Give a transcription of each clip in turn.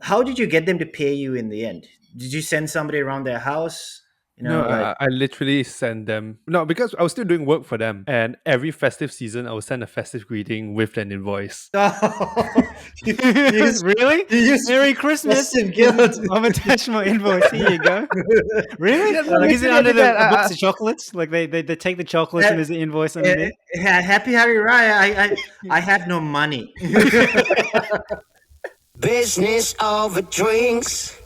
how did you get them to pay you in the end? Did you send somebody around their house? No, Like I literally send them. No, because I was still doing work for them. And every festive season, I would send a festive greeting with an invoice. oh, you use Really? you use Merry Christmas. festive guilt. I've attached my invoice. Here you go. Really? Yeah, no, Like, is it literally I under did that. a box of chocolates? Like they take the chocolates Uh, and there's the invoice underneath. Happy Harry Raya. I have no money. Business over drinks.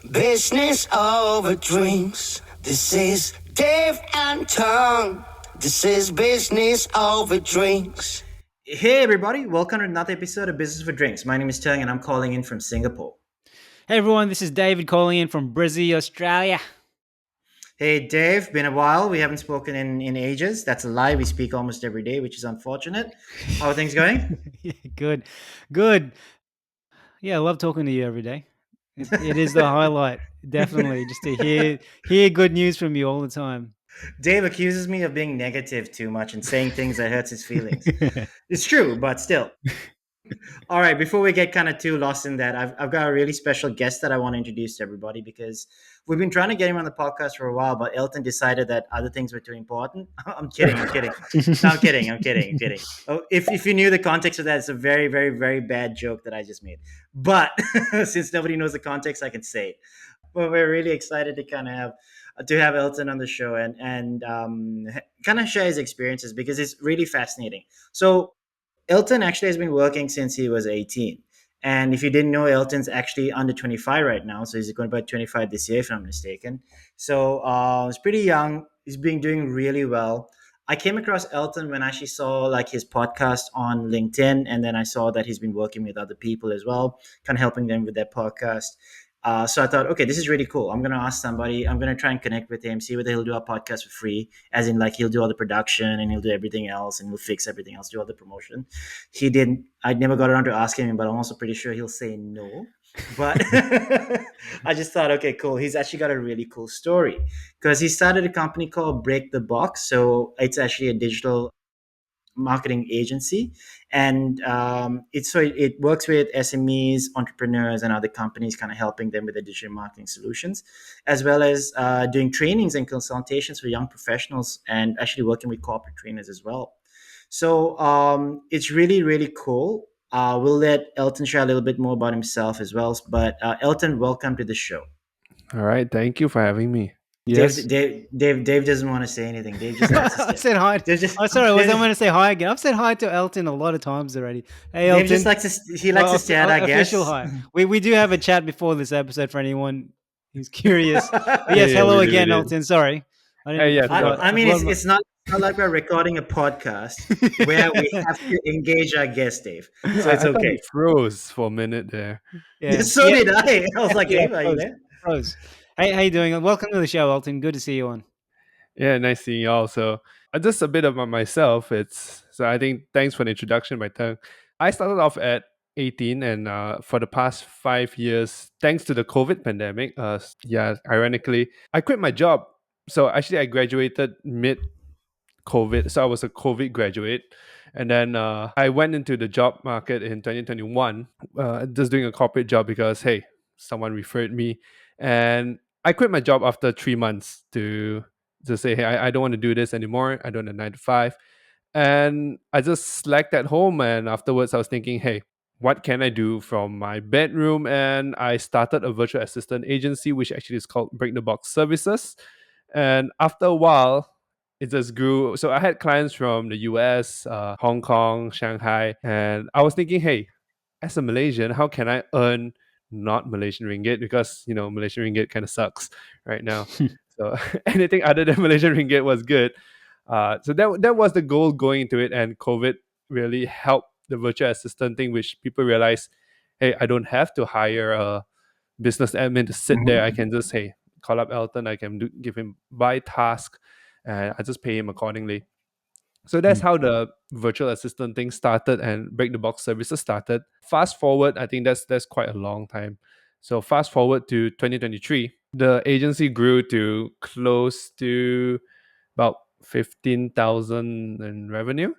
Business over drinks. This is Dave and Tom. This is business over drinks. Hey everybody, welcome to another episode of Business for Drinks. My name is Teng and I'm calling in from Singapore. Hey everyone, this is David calling in from Brizzy, Australia. Hey Dave, been a while. We haven't spoken in ages. That's a lie. We speak almost every day, which is unfortunate. How are things going? Yeah, good. Yeah, I love talking to you every day. It is the highlight, definitely, just to hear good news from you all the time. Dave accuses me of being negative too much and saying things that hurts his feelings. It's true, but still. All right, before we get kind of too lost in that, I've got a really special guest that I want to introduce to everybody because we've been trying to get him on the podcast for a while, but Elton decided that other things were too important. I'm kidding. No, I'm kidding. Oh, if you knew the context of that, it's a very, very, very bad joke that I just made. But since nobody knows the context, I can say it. But we're really excited to kind of have Elton on the show and kind of share his experiences because it's really fascinating. So Elton actually has been working since he was 18. And if you didn't know, Elton's actually under 25 right now. So he's going to be 25 this year, if I'm not mistaken. So he's pretty young. He's been doing really well. I came across Elton when I actually saw like his podcast on LinkedIn. And then I saw that he's been working with other people as well, kind of helping them with their podcast. So I thought, okay, this is really cool. I'm going to ask somebody. I'm going to try and connect with him, see whether he'll do our podcast for free, as in like he'll do all the production and he'll do everything else and he'll fix everything else, do all the promotion. He didn't. I never got around to asking him, but I'm also pretty sure he'll say no. But I just thought, okay, cool. He's actually got a really cool story because he started a company called Break the Box. So it's actually a digital marketing agency, and it works with SMEs, entrepreneurs, and other companies, kind of helping them with their digital marketing solutions, as well as doing trainings and consultations for young professionals, and actually working with corporate trainers as well. So it's really really cool. We'll let Elton share a little bit more about himself as well. But Elton, welcome to the show. All right, thank you for having me. Dave, Yes. Dave doesn't want to say anything. Dave just likes to I stare. said hi. Dave just, Oh, sorry, was I Dave, going to say hi again? I've said hi to Elton a lot of times already. Hey, Dave just Elton. likes to. He likes to stare. I guess. Official hi. We do have a chat before this episode for anyone who's curious. But Yeah, yes, yeah, hello we did, we again, did. Elton. Sorry, I Hey, didn't. I yeah, forgot. I mean, I forgot it's not like we're recording a podcast where we have to engage our guest, Dave. So I it's thought you okay. froze for a minute there. yeah, So yeah, did I. I was like, yeah. Dave, are you there? Pros. Hey, how you doing? Welcome to the show, Elton. Good to see you on. Yeah, nice seeing y'all. So, just a bit about myself. I think thanks for the introduction, my tongue. I started off at 18, and for the past 5 years, thanks to the COVID pandemic, ironically, I quit my job. So actually, I graduated mid COVID. So I was a COVID graduate. And then I went into the job market in 2021, just doing a corporate job because, hey, someone referred me. And I quit my job after 3 months to say, hey, I don't want to do this anymore. I don't want a 9 to 5. And I just slacked at home. And afterwards, I was thinking, hey, what can I do from my bedroom? And I started a virtual assistant agency, which actually is called Break the Box Services. And after a while, it just grew. So I had clients from the US, Hong Kong, Shanghai, and I was thinking, hey, as a Malaysian, how can I earn not Malaysian ringgit? Because Malaysian ringgit kind of sucks right now. So anything other than Malaysian ringgit was good. So that was the goal going into it, and COVID really helped the virtual assistant thing, which people realize, hey, I don't have to hire a business admin to sit there. I can just call up Elton. I can give him by task, and I just pay him accordingly. So that's how the virtual assistant thing started and break the box services started. Fast forward, I think that's quite a long time. So fast forward to 2023, the agency grew to close to about 15,000 in revenue.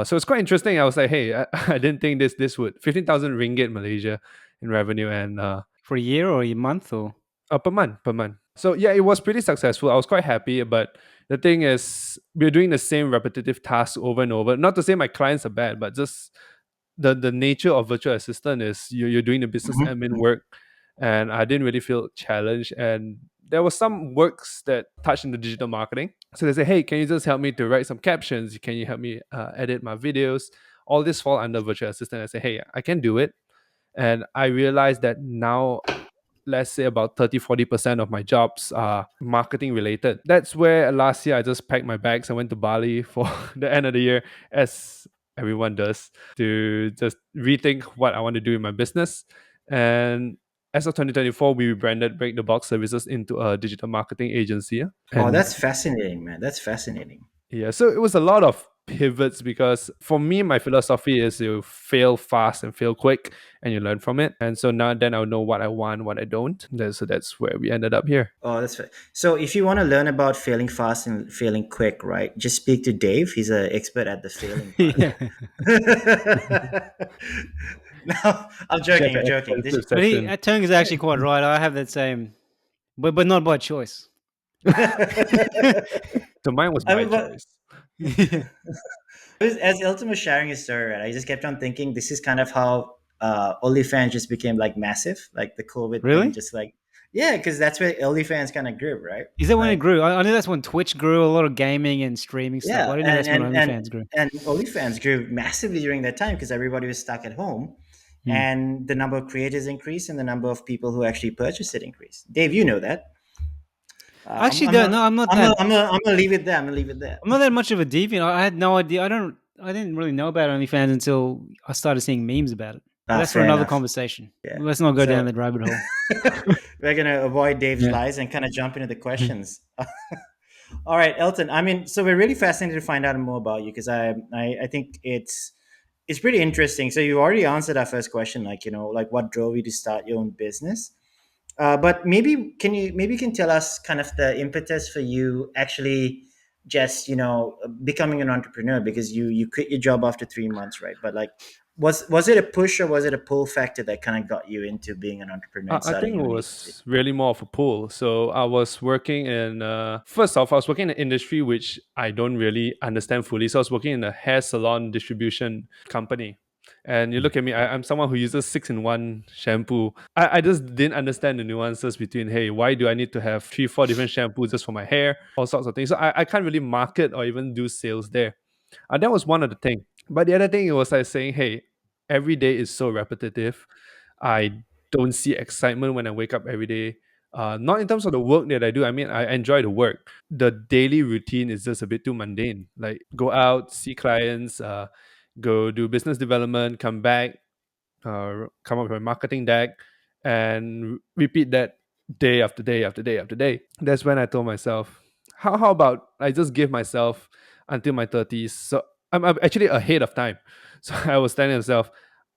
So it's quite interesting. I was like, hey, I didn't think this would 15,000 ringgit Malaysia. in revenue, and For a year or a month or? per month, per month. So yeah, it was pretty successful. I was quite happy, but the thing is, we're doing the same repetitive tasks over and over. Not to say my clients are bad, but just the nature of virtual assistant is you're doing the business admin Mhm. work, and I didn't really feel challenged. And there was some works that touched into digital marketing. So they say, hey, can you just help me to write some captions? Can you help me edit my videos? All this fall under virtual assistant. I say, hey, I can do it. And I realized that now, let's say about 30-40% of my jobs are marketing related. That's where last year I just packed my bags and went to Bali for the end of the year, as everyone does, to just rethink what I want to do in my business. And as of 2024, we rebranded Break the Box Services into a digital marketing agency. Oh, And that's fascinating, man. That's fascinating. yeah, so it was a lot of pivots because for me, my philosophy is you fail fast and fail quick and you learn from it. And so now then I'll know what I want, what I don't. So that's where we ended up here. Oh, so. If you want to learn about failing fast and failing quick, right? Just speak to Dave. He's an expert at the failing part. Yeah. No, I'm Get joking. I'm an joking. expensive But session. Tung is actually quite right. I have that same, but not by choice. So mine was I by mean, but choice. Yeah. as Elton was sharing his story, right, I just kept on thinking this is kind of how OnlyFans just became like massive, like the COVID thing, Really? just like yeah, because that's where OnlyFans kind of grew, right? Is that when it Like grew? I know that's when Twitch grew, a lot of gaming and streaming stuff. yeah, I didn't know and that's when and and OnlyFans grew. and OnlyFans grew massively during that time because everybody was stuck at home, Hmm. and the number of creators increased and the number of people who actually purchased it increased. Dave, you know that. I actually don't know. I'm gonna leave it there. I'm gonna leave it there. I'm not that much of a deviant. I had no idea. I didn't really know about OnlyFans until I started seeing memes about it. But that's for Fair another enough. conversation. Yeah. Let's not go So down that rabbit hole. we're gonna avoid Dave's Yeah. lies and kind of jump into the questions. All right, Elton. I mean, so we're really fascinated to find out more about you because I think it's pretty interesting. So you already answered our first question, like like what drove you to start your own business. But maybe you can tell us kind of the impetus for you actually just becoming an entrepreneur because you quit your job after 3 months, right? But like, was it a push or was it a pull factor that kind of got you into being an entrepreneur and I starting think it your own agency? was really more of a pull. So I was working in, first off, I was working in an industry which I don't really understand fully. So I was working in a hair salon distribution company. And you look at me, I'm someone who uses 6-in-1 shampoo. I just didn't understand the nuances between, hey, why do I need to have 3-4 different shampoos just for my hair? All sorts of things. So I can't really market or even do sales there. That was one of the things. But the other thing, it was like saying, hey, every day is so repetitive. I don't see excitement when I wake up every day. Not in terms of the work that I do. I mean, I enjoy the work. The daily routine is just a bit too mundane. Like go out, see clients, go do business development, come back, come up with a marketing deck, and repeat that day after day after day after day. That's when I told myself, how about I just give myself until my 30s? So I'm actually ahead of time. So I was telling myself,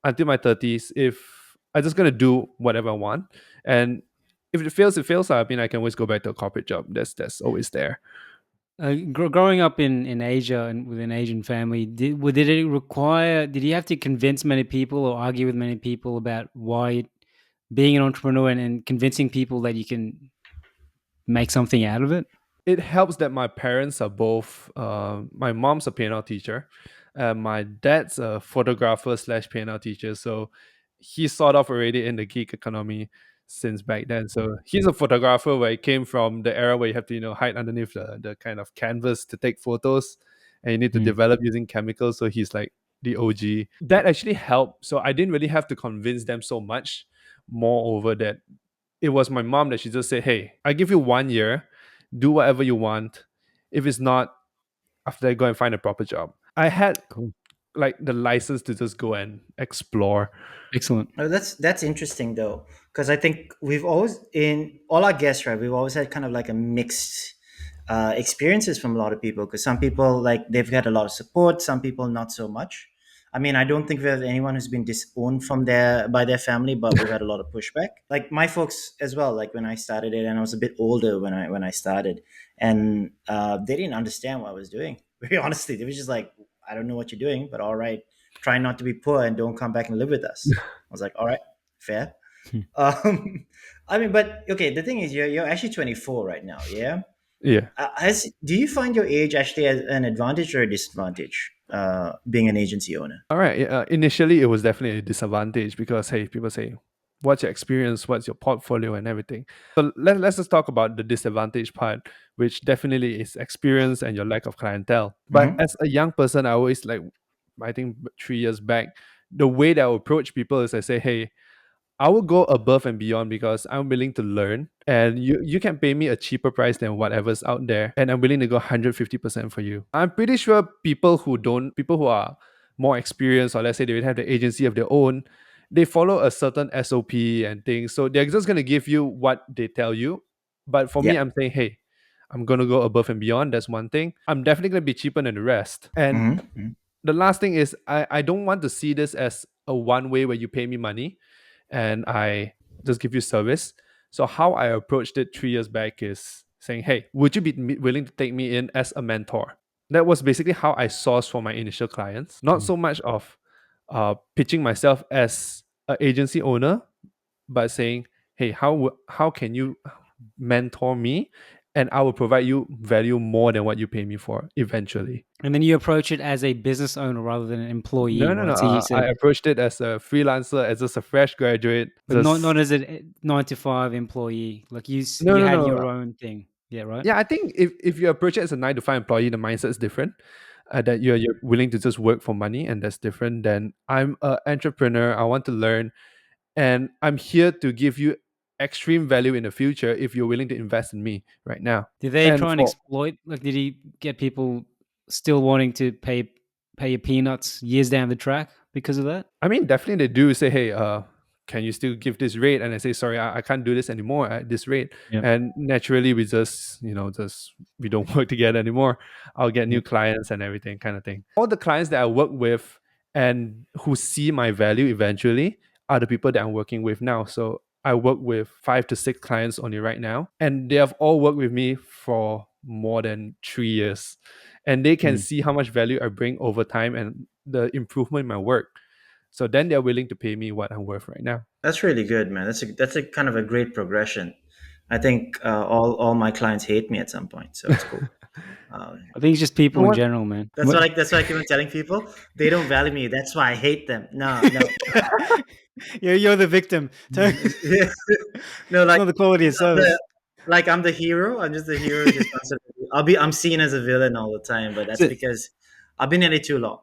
until my 30s, if I'm just gonna do whatever I want, and if it fails, it fails. I mean, I can always go back to a corporate job. That's always there. Growing up in Asia and with an Asian family, did it require? Did you have to convince many people or argue with many people about why being an entrepreneur and convincing people that you can make something out of it? It helps that my parents are both. My mom's a piano teacher, and my dad's a photographer slash piano teacher. So he's sort of already in the gig economy since back then. So he's a photographer where he came from the era where you have to hide underneath the kind of canvas to take photos, and you need to Hmm. develop using chemicals. So he's like the OG. That actually helped. So I didn't really have to convince them so much. Moreover, that it was my mom that she just said, "Hey, I give you 1 year, do whatever you want. If it's not, after that, go and find a proper job." I had Cool. like the license to just go and explore. Excellent. Oh, that's interesting though, because I think we've always in all our guests, right? We've always had kind of like a mixed experiences from a lot of people. Because some people like they've got a lot of support, some people not so much. I mean, I don't think we have anyone who's been disowned from their family, but we've had a lot of pushback. Like my folks as well. Like when I started it, and I was a bit older when I started, and they didn't understand what I was doing. Very honestly, they were just like, "I don't know what you're doing, but all right, try not to be poor and don't come back and live with us." I was like, all right. Fair. Hmm. I mean, but okay. The thing is, you're actually 24 right now. Yeah. Yeah. Do you find your age actually as an advantage or a disadvantage? Being an agency owner. All right. Initially, it was definitely a disadvantage because hey, people say, "What's your experience? What's your portfolio and everything?" So let's just talk about the disadvantage part, which definitely is experience and your lack of clientele. But Hmm. as a young person, I always like, I think 3 years back, the way that I approach people is I say, "Hey, I will go above and beyond because I'm willing to learn, and you can pay me a cheaper price than whatever's out there, and I'm willing to go 150% for you." I'm pretty sure people who are more experienced, or let's say they have the agency of their own, they follow a certain SOP and things, so they're just gonna give you what they tell you. But for me, Yeah. I'm saying, hey, I'm gonna go above and beyond. That's one thing. I'm definitely gonna be cheaper than the rest, and Hmm. the last thing is I don't want to see this as a one way where you pay me money and I just give you service. So how I approached it 3 years back is saying, "Hey, would you be willing to take me in as a mentor?" That was basically how I sourced for my initial clients. Not Mm. so much of pitching myself as an agency owner, but saying, "Hey, how can you mentor me, and I will provide you value more than what you pay me for eventually." And then you approach it as a business owner rather than an employee, No, no, no. right? So you I said, approached it as a freelancer, as just a fresh graduate. but not Just as a 9 to 5 employee. Like no, you no, had no. your own thing. Yeah, right. Yeah, I think if you approach it as a 9 to 5 employee, the mindset is different. That you're willing to just work for money, and that's different. Then I'm an entrepreneur. I want to learn, and I'm here to give you extreme value in the future if you're willing to invest in me right now. Did they And try and for exploit? Like, did he get people still wanting to pay you peanuts years down the track because of that? I mean, definitely they do say, "Hey, can you still give this rate?" And I say, "Sorry, I can't do this anymore at this rate." Yep. And naturally, we just, just we don't work together anymore. I'll get new Yep. clients and everything, kind of thing. All the clients that I work with and who see my value eventually are the people that I'm working with now. So I work with 5 to 6 clients only right now, and they have all worked with me for more than 3 years, and they can Mm. see how much value I bring over time and the improvement in my work. So then they're willing to pay me what I'm worth right now. That's really good, man. That's a kind of a great progression. I think all my clients hate me at some point, so it's cool. Uh, I think it's just You know people in what? general, man. that's what I keep on telling people. They don't value me. That's why I hate them. No, no, You're the victim. no. It's Like not the quality of service. I'm the hero. I'm just the hero who just wants to. I'm seen as a villain all the time, but that's So, because I've been in it too long.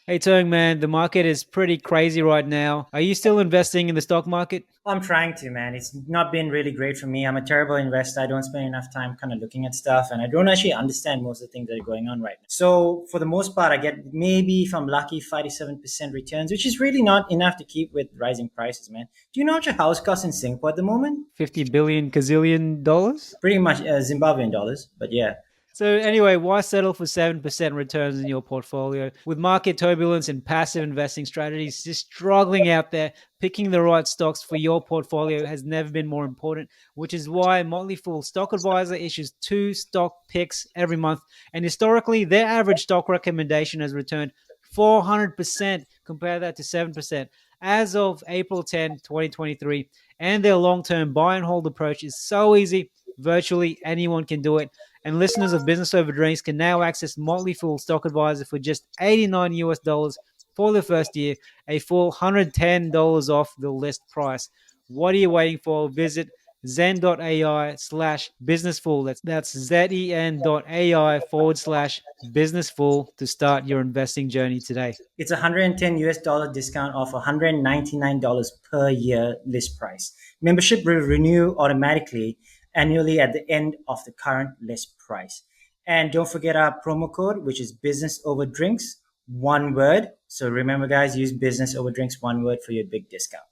hey, Tong, man, the market is pretty crazy right now. Are you still investing in the stock market? I'm trying to, man. It's not been really great for me. I'm a terrible investor. I don't spend enough time kind of looking at stuff, and I don't actually understand most of the things that are going on right now. So, for the most part, I get maybe, if I'm lucky, 5 to 7% returns, which is really not enough to keep with rising prices, man. Do you know what your house costs in Singapore at the moment? 50 billion gazillion dollars? Pretty much Zimbabwean dollars, but yeah. So anyway, why settle for 7% returns in your portfolio? With market turbulence and passive investing strategies just struggling out there, picking the right stocks for your portfolio has never been more important, which is why Motley Fool Stock Advisor issues 2 stock picks every month. And historically, their average stock recommendation has returned 400%. Compare that to 7%. As of April 10, 2023. And their long-term buy and hold approach is so easy, virtually anyone can do it. And listeners of Business Over Drinks can now access Motley Fool Stock Advisor for just $89 for the first year, a full $110 off the list price. What are you waiting for? Visit zen.ai/businessfool. That's zen.ai/businessfool to start your investing journey today. It's $110 discount off $199 per year list price. Membership will renew automatically annually at the end of the current list price. And don't forget our promo code, which is business over drinks, one word. So remember, guys, use business over drinks, one word for your big discount.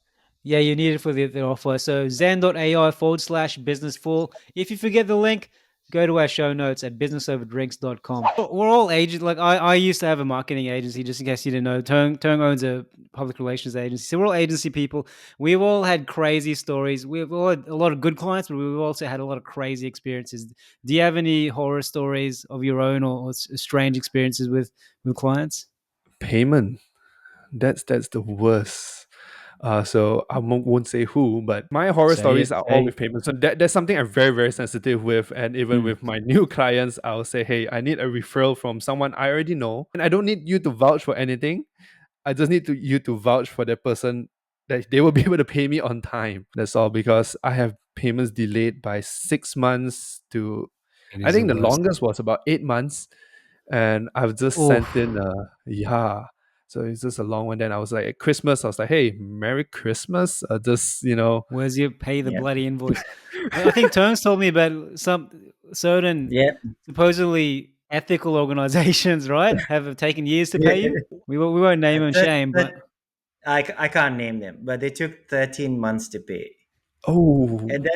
Yeah, you need it for the offer. So zen.ai/businessfool. If you forget the link, go to our show notes at businessoverdrinks.com. We're all agents. Like I used to have a marketing agency, just in case you didn't know. Tung owns a public relations agency. So we're all agency people. We've all had crazy stories. We've all had a lot of good clients, but we've also had a lot of crazy experiences. Do you have any horror stories of your own or strange experiences with clients? Payment. That's the worst. So I won't say who, but my horror Say stories it. are all Say with payments. So that's something I'm very, very sensitive with. And even Mm. with my new clients, I'll say, hey, I need a referral from someone I already know. And I don't need you to vouch for anything. I just need you to vouch for that person that they will be able to pay me on time. That's all, because I have payments delayed by 6 months to, It I is the think the worst. longest was about 8 months. And I've just sent Oof. in yeah. So it's just a long one. Then I was like, at Christmas, I was like, hey, Merry Christmas. Just, Where's your pay the Yeah. bloody invoice? I think Terms told me about some certain Yeah. supposedly ethical organizations, right, have taken years to pay you. We won't name and But, shame, but I can't name them, but they took 13 months to pay. oh, And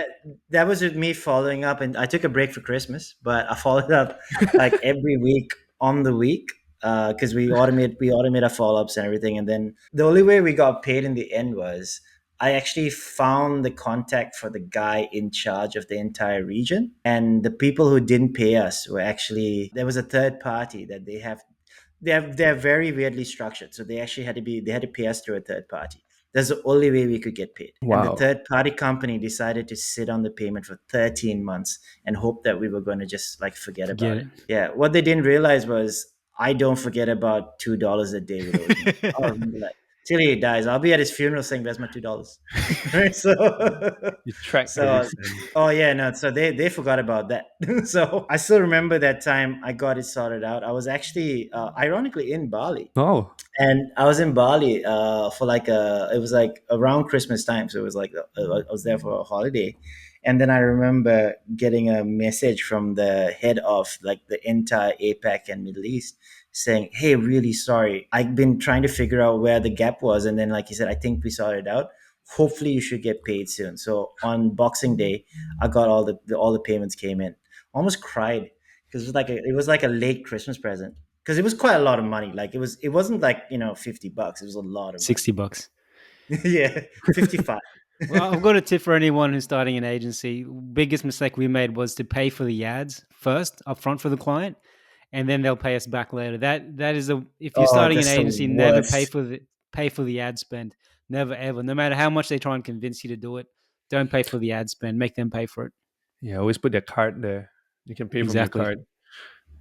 that was with me following up, and I took a break for Christmas, but I followed up like every week on the week, because we automate our follow-ups and everything. And then the only way we got paid in the end was I actually found the contact for the guy in charge of the entire region, and the people who didn't pay us were actually, there was a third party that they're very weirdly structured. So they had to pay us through a third party. That's the only way we could get paid. And the wow. third party company decided to sit on the payment for 13 months and hope that we were going to just like forget forget about it. Yeah. What they didn't realize was I don't forget about $2 that David owes me. I'll it. remember that till he dies. I'll be at his funeral saying, "Where's my $2?" Right. So, You track every so cent. oh yeah, no. So they forgot about that. So I still remember that time I got it sorted out. I was actually ironically in Bali, Oh, and I was in Bali for like it was like around Christmas time, so it was like I was there for a holiday, and then I remember getting a message from the head of like the entire APAC and Middle East saying, "Hey, really sorry, I've been trying to figure out where the gap was, and then like he said, I think we sorted it out. Hopefully, you should get paid soon." So on Boxing Day, I got all the payments came in. Almost cried because it was like a late Christmas present because it was quite a lot of money. Like it wasn't like $50. It was a lot of money. $60. Yeah, 55. Well, I've got a tip for anyone who's starting an agency. Biggest mistake we made was to pay for the ads first upfront for the client, and then they'll pay us back later. That is a if you're Oh, starting an that's the agency, never pay worst. for the ad spend. Never ever. No matter how much they try and convince you to do it, don't pay for the ad spend. Make them pay for it. yeah. Always put their card there. You can pay from your Exactly. card.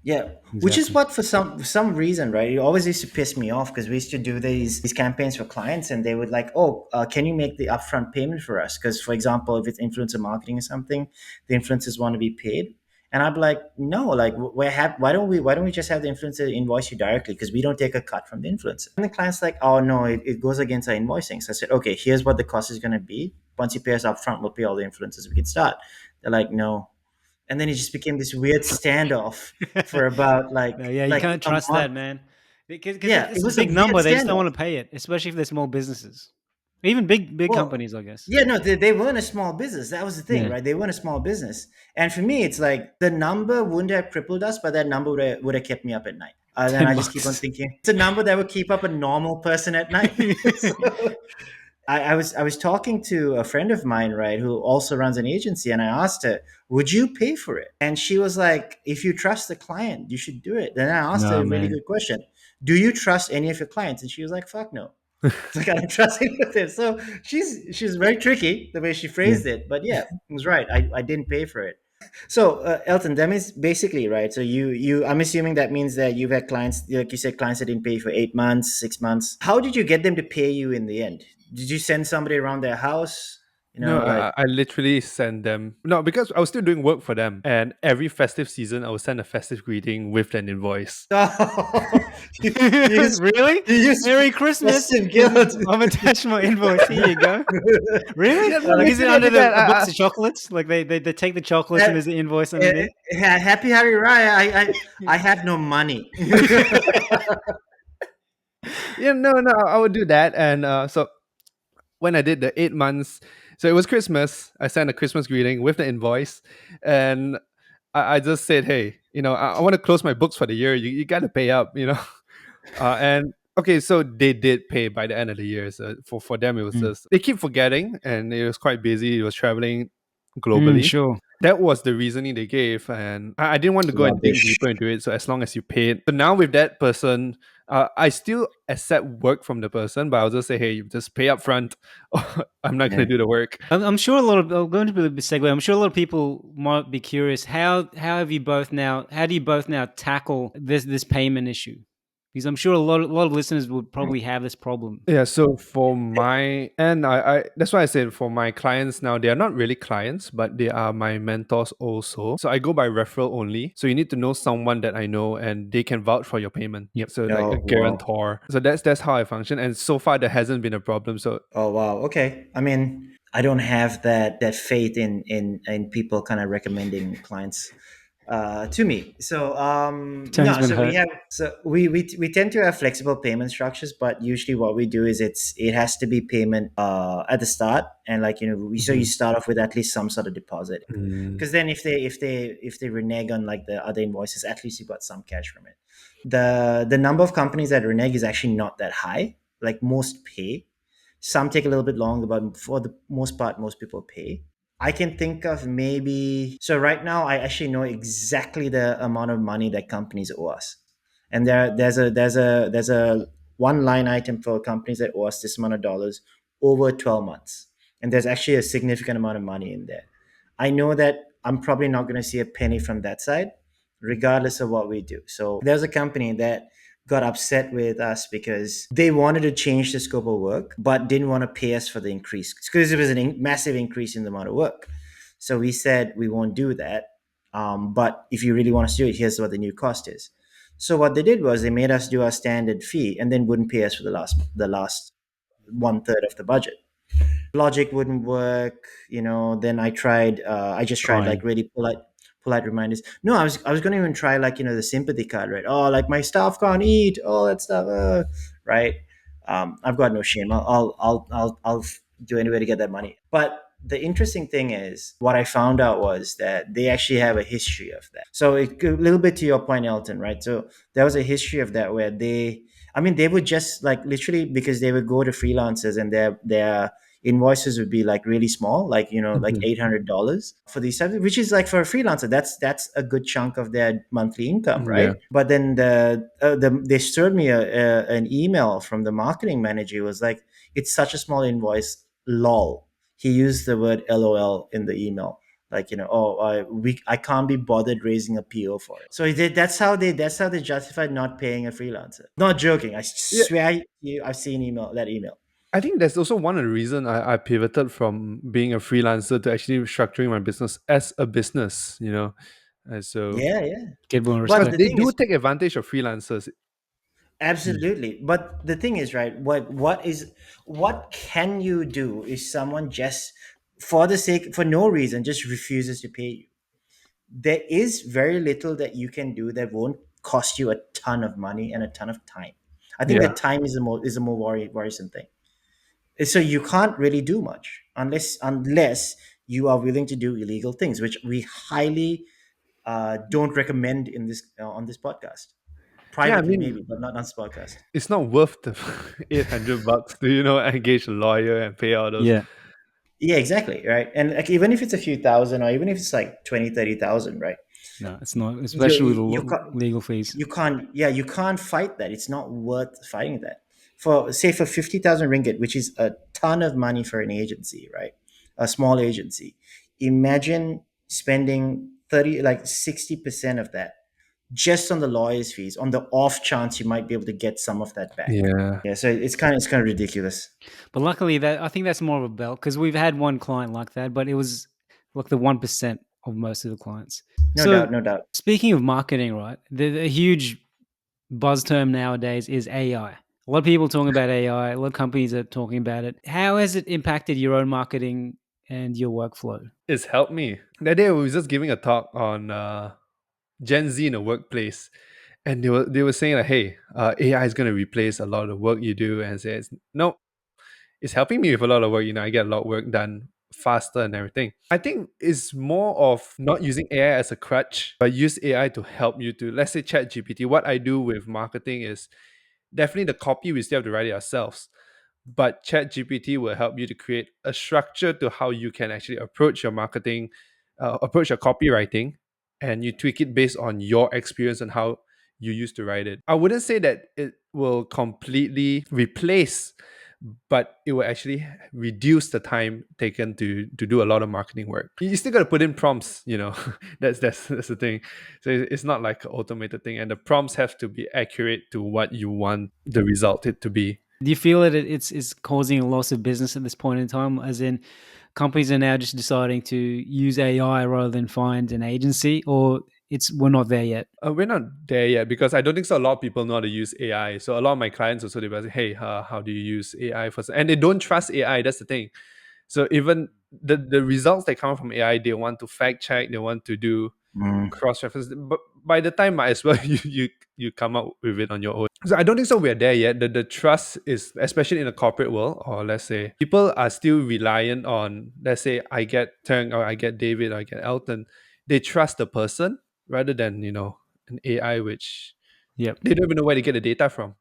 Yeah, which is Exactly. what for some reason, right? It always used to piss me off because we used to do these campaigns for clients, and they would like, "Oh, can you make the upfront payment for us?" Because, for example, if it's influencer marketing or something, the influencers want to be paid, and I'd be like, "No, like, why don't we just have the influencer invoice you directly? Because we don't take a cut from the influencer." And the client's like, "Oh no, it goes against our invoicing." So I said, "Okay, here's what the cost is going to be. Once you pay us upfront, we'll pay all the influencers. We can start." They're like, "No." And then it just became this weird standoff for about No, yeah, you can't a trust month. that, man. Because if Yeah, it it's a was a big weird number, they just don't standoff. want to pay it, especially if they're small businesses, even big Well, companies, I guess. yeah, no, they weren't a small business. That was the thing, Yeah, right? They weren't a small business. And for me, it's like the number wouldn't have crippled us, but that number would have kept me up at night. And then ten I just keep on bucks. thinking it's a number that would keep up a normal person at night. So I was talking to a friend of mine, right, who also runs an agency, and I asked her, "Would you pay for it?" And she was like, "If you trust the client, you should do it." Then I asked her No, a really man. good question: "Do you trust any of your clients?" And she was like, "Fuck no." It's like I don't trust any of them. So she's very tricky the way she Yeah. phrased it, but yeah, it was right. I didn't pay for it. So Elton, that means basically right. So you I'm assuming that means that you've had clients, like you said, clients that didn't pay for 8 months, 6 months. How did you get them to pay you in the end? Did you send somebody around their house? No, Like I literally send them. No, because I was still doing work for them. And every festive season, I would send a festive greeting with an invoice. oh, you, you use Really? you use Merry Christmas. festive guilt. I've attached my invoice. Here you go. Really? Yeah, no, Like, is it literally I under did that. a box of chocolates? Like they take the chocolates and Uh, there's the invoice underneath. Happy Hari Raya. I have no money. Yeah, no, I would do that. And so when I did the 8 months, so it was Christmas. I sent a Christmas greeting with the invoice, and I just said, hey, I want to close my books for the year. You got to pay up. And okay, so they did pay by the end of the year. So for them, it was Mm. just they keep forgetting, and it was quite busy. It was traveling globally. Sure. That was the reasoning they gave, and I didn't want to go and dig Rubbish. deeper into it. So as long as you paid, so now with that person, I still accept work from the person, but I'll just say, hey, you just pay up front. I'm not going to Yeah. do the work. I'm sure a lot of I'm going to be a segue. I'm sure a lot of people might be curious. How have you both now? How do you both now tackle this payment issue? Because I'm sure a lot of listeners would probably have this problem. Yeah, so for my and I that's why I said for my clients now, they are not really clients, but they are my mentors also. So I go by referral only. So you need to know someone that I know and they can vouch for your payment. Yep. So like a Oh wow. guarantor. So that's how I function. And so far there hasn't been a problem. So Oh wow. Okay. I mean, I don't have that faith in people kind of recommending clients to me. So Tony's no, been so we hurt. have so we tend to have flexible payment structures, but usually what we do is it has to be payment at the start, and like so you Mhm. start off with at least some sort of deposit, mm, because then if they renege on like the other invoices, at least you got some cash from it. The number of companies that renege is actually not that high. Like most pay, some take a little bit longer, but for the most part, most people pay. I can think of maybe so right now I actually know exactly the amount of money that companies owe us. And there's a one line item for companies that owe us this amount of dollars over 12 months. And there's actually a significant amount of money in there. I know that I'm probably not going to see a penny from that side, regardless of what we do. So there's a company that got upset with us because they wanted to change the scope of work, but didn't want to pay us for the increase because it was a massive increase in the amount of work. So we said we won't do that. But if you really want us to do it, here's what the new cost is. So what they did was they made us do our standard fee and then wouldn't pay us for the last one third of the budget. Logic wouldn't work. Then I just tried like Crying. really polite reminders. No, I was going to even try like the sympathy card, right? Oh, like my staff can't eat, all that stuff, right? I've got no shame. I'll do any way to get that money. But the interesting thing is, what I found out was that they actually have a history of that. So a little bit to your point, Elton, right? So there was a history of that where they would just like literally, because they would go to freelancers and their invoices would be like really small, like like Mhm. $800 for these subjects, which is like for a freelancer, that's a good chunk of their monthly income, yeah. right? But then they showed me an email from the marketing manager. It was like, it's such a small invoice, lol. He used the word lol in the email, like oh, I can't be bothered raising a PO for it. So he did. That's how they justified not paying a freelancer. Not joking, I Yeah. swear you, I've seen that email. I think that's also one of the reasons I pivoted from being a freelancer to actually structuring my business as a business, And so Yeah, yeah. Get more But because respect. the they thing do is, take advantage of freelancers. Mm. absolutely. But the thing is, right? What can you do if someone just for no reason just refuses to pay you? There is very little that you can do that won't cost you a ton of money and a ton of time. I think the Yeah. time is a more worrisome thing. So you can't really do much unless you are willing to do illegal things, which we highly don't recommend in this on this podcast. Yeah, I Privately, mean, maybe, but not on this podcast. it's not worth the $800 to, engage a lawyer and pay all those. Yeah. Yeah, exactly, right. And like even if it's a few thousand, or even if it's like 20, 30,000, right? No, it's not, You especially with the you can't legal fees. you can't fight that. It's not worth fighting that. For 50,000 ringgit, which is a ton of money for an agency, right? A small agency. Imagine spending 30, like 60% of that just on the lawyer's fees, on the off chance you might be able to get some of that back. Yeah. Yeah, so it's kind of ridiculous. But luckily, that I think that's more of a belt because we've had one client like that, but it was like the 1% of most of the clients. No So doubt, no doubt. speaking of marketing, right? The huge buzz term nowadays is AI. A lot of people talking about AI. A lot of companies are talking about it. How has it impacted your own marketing and your workflow? It's helped me. That day I was just giving a talk on Gen Z in the workplace. And they were saying like, hey, AI is gonna replace a lot of the work you do, and says, no, it's helping me with a lot of work. I get a lot of work done faster and everything. I think it's more of not using AI as a crutch, but use AI to help you to, let's say, chat GPT. What I do with marketing is definitely the copy, we still have to write it ourselves. But chat GPT will help you to create a structure to how you can actually approach your marketing, approach your copywriting and you tweak it based on your experience and how you used to write it. I wouldn't say that it will completely replace, but it will actually reduce the time taken to do a lot of marketing work. You still got to put in prompts, that's the thing. So it's not like an automated thing, and the prompts have to be accurate to what you want the result it to be. Do you feel that it's causing a loss of business at this point in time? As in, companies are now just deciding to use AI rather than find an agency, or we're not there yet? We're not there yet because I don't think so. A lot of people know how to use AI. So a lot of my clients also, they say, "Hey, how do you use AI for?" And they don't trust AI. That's the thing. So even the results that come from AI, they want to fact check, they want to do cross reference. But by the time, might as well you come up with it on your own. So I don't think so. We're there yet. The trust is, especially in the corporate world, or let's say people are still reliant on. Let's say I get Teng, or I get David, or I get Elton. They trust the person rather than an AI, which Yep, they don't even know where to get the data from.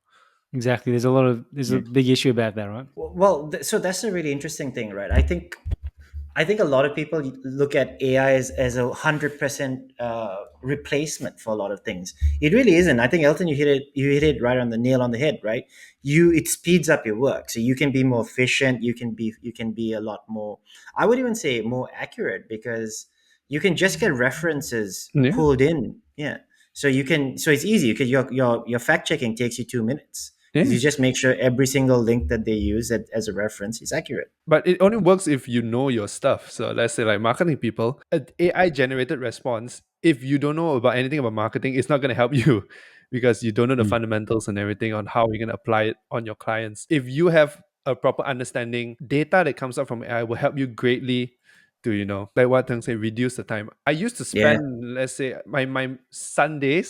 exactly. There's a big issue about that, right? Well, so that's a really interesting thing, right? I think a lot of people look at AI as a 100% replacement for a lot of things. It really isn't. I think Elton, you hit it right on the nail on the head, right? It speeds up your work, so you can be more efficient. You can be a lot more. I would even say more accurate because you can just get references Yeah. pulled in. Yeah. So it's easy because your fact checking takes you 2 minutes. Yeah. You just make sure every single link that they use as a reference is accurate. But it only works if you know your stuff. So let's say like marketing people, an AI generated response, if you don't know about anything about marketing, it's not going to help you because you don't know the fundamentals and everything on how you're going to apply it on your clients. If you have a proper understanding, data that comes out from AI will help you greatly to, like what Teng say, reduce the time. I used to Yeah. spend, let's say, my Sunday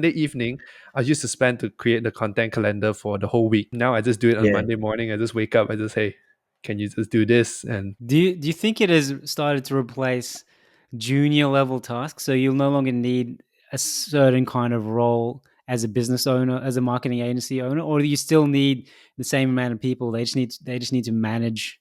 evening, I used to spend to create the content calendar for the whole week. Now I just do it on Yeah. Monday morning. I just wake up, I just, hey, can you just do this? And Do you think it has started to replace junior level tasks? So you'll no longer need a certain kind of role as a business owner, as a marketing agency owner, or do you still need the same amount of people? They just need to manage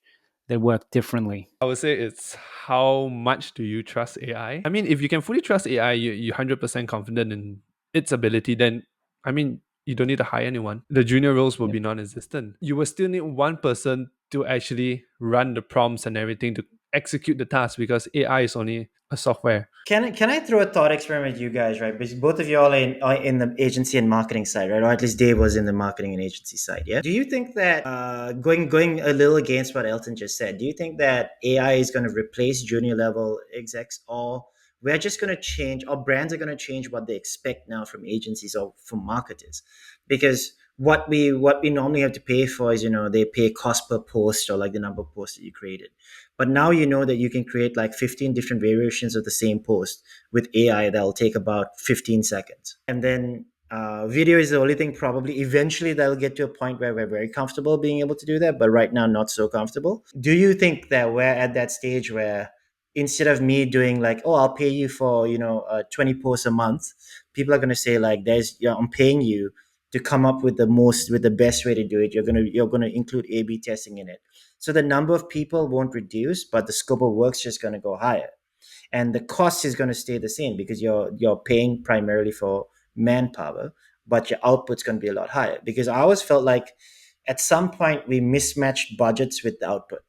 their work differently. I would say it's how much do you trust AI? I mean, if you can fully trust AI, you're 100% confident in its ability, then, I mean, you don't need to hire anyone. The junior roles will be non-existent. You will still need one person to actually run the prompts and everything to execute the task because AI is only a software. Can I throw a thought experiment at you guys, right? Because both of you all are in the agency and marketing side, right? Or at least Dave was in the marketing and agency side, yeah? Do you think that going a little against what Elton just said, do you think that AI is going to replace junior level execs, or we're just going to change, or brands are going to change what they expect now from agencies or from marketers? Because what we normally have to pay for is, they pay cost per post or like the number of posts that you created. But now you know that you can create like 15 different variations of the same post with AI that'll take about 15 seconds. And then video is the only thing, probably eventually that'll get to a point where we're very comfortable being able to do that, but right now not so comfortable. Do you think that we're at that stage where instead of me doing like, oh, I'll pay you for 20 posts a month, people are going to say like, I'm paying you to come up with the best way to do it. You're gonna include A/B testing in it, so the number of people won't reduce, but the scope of work's just going to go higher, and the cost is going to stay the same because you're paying primarily for manpower, but your output's going to be a lot higher. Because I always felt like at some point we mismatched budgets with the output.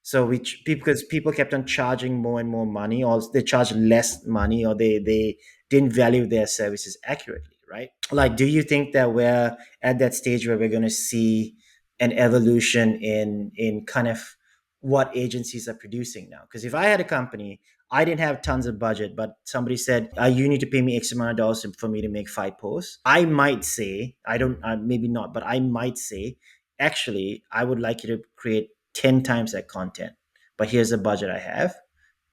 So because people kept on charging more and more money, or they charged less money, or they didn't value their services accurately, right? Like, do you think that we're at that stage where we're going to see an evolution in kind of what agencies are producing now? Because if I had a company, I didn't have tons of budget, but somebody said, you need to pay me X amount of dollars for me to make 5 posts. I might say, I don't, maybe not, but I might say, actually, I would like you to create 10 times that content, but here's the budget I have.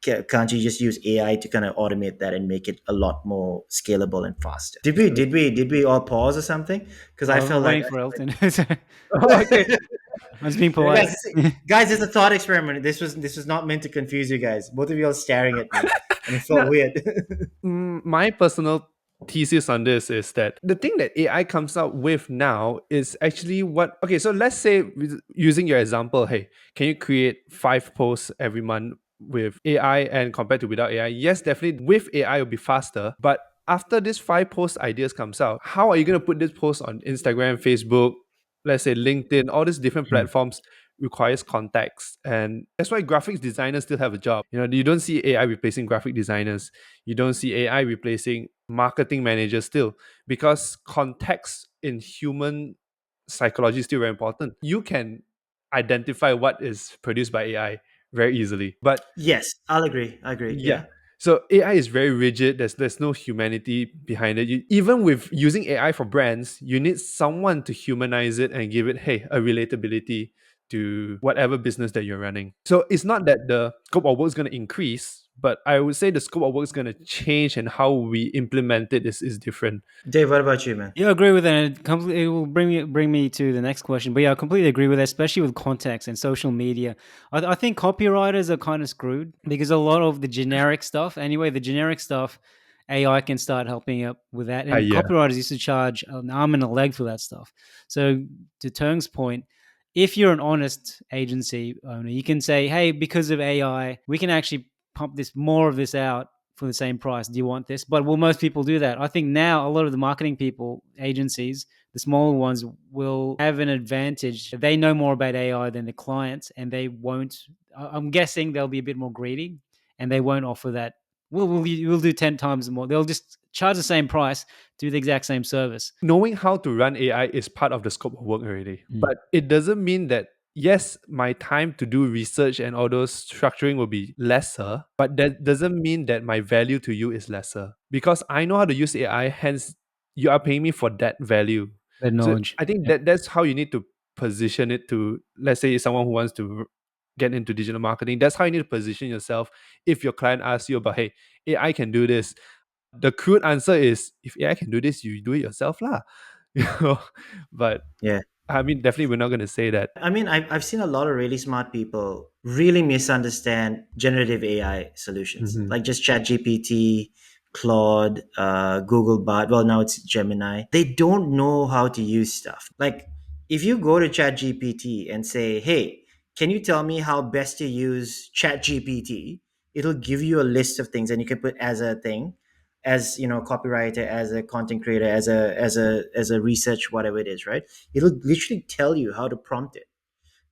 Can't you just use AI to kind of automate that and make it a lot more scalable and faster? Did we all pause or something? Because I I'm felt like waiting for Elton. Okay. I was being polite. guys, it's a thought experiment. This was not meant to confuse you guys. Both of you are staring at me, and it felt No. weird. My personal thesis on this is that the thing that AI comes out with now is actually okay, so let's say using your example, hey, can you create 5 posts every month with AI and compared to without AI. Yes, definitely with AI it'll be faster, but after this 5 post ideas comes out, how are you going to put this post on Instagram, Facebook, let's say LinkedIn, all these different Mm. platforms requires context. And that's why graphics designers still have a job. You don't see AI replacing graphic designers. You don't see AI replacing marketing managers still, because context in human psychology is still very important. You can identify what is produced by AI very easily. But Yes, I'll agree. I agree. yeah. Yeah. So AI is very rigid. There's no humanity behind it. Even with using AI for brands, you need someone to humanize it and give it, hey, a relatability to whatever business that you're running. So it's not that the scope of work is going to increase, but I would say the scope of work is going to change, and how we implement it is different. Dave, what about you, man? Yeah, I agree with that. And it will bring me to the next question. But yeah, I completely agree with that, especially with context and social media. I think copywriters are kind of screwed because a lot of the generic stuff, anyway, the generic stuff, AI can start helping up with that. And Yeah. copywriters used to charge an arm and a leg for that stuff. So to Tung's point, if you're an honest agency owner, you can say, hey, because of AI, we can actually pump more of this out for the same price. Do you want this? But will most people do that? I think now a lot of the marketing people, agencies, the smaller ones will have an advantage. They know more about AI than the clients, and they won't. I'm guessing they'll be a bit more greedy, and they won't offer that. We'll do 10 times more. They'll just charge the same price, do the exact same service. Knowing how to run AI is part of the scope of work already. Mm. But it doesn't mean that, yes, my time to do research and all those structuring will be lesser, but that doesn't mean that my value to you is lesser. Because I know how to use AI, hence you are paying me for that value. That So knowledge. I think Yep. that's how you need to position it to, let's say, someone who wants to get into digital marketing. That's how you need to position yourself. If your client asks you about, hey, AI can do this, the crude answer is, if AI can do this, you do it yourself lah. You know? But Yeah. I mean, definitely we're not going to say that. I mean, I've seen a lot of really smart people really misunderstand generative AI solutions, Mhm. like just ChatGPT, Claude, Google Bard. Well, now it's Gemini. They don't know how to use stuff. Like, if you go to ChatGPT and say, "Hey, can you tell me how best to use ChatGPT?" It'll give you a list of things, and you can put as a thing, as copywriter, as a content creator, as a research, whatever it is, right? It'll literally tell you how to prompt it.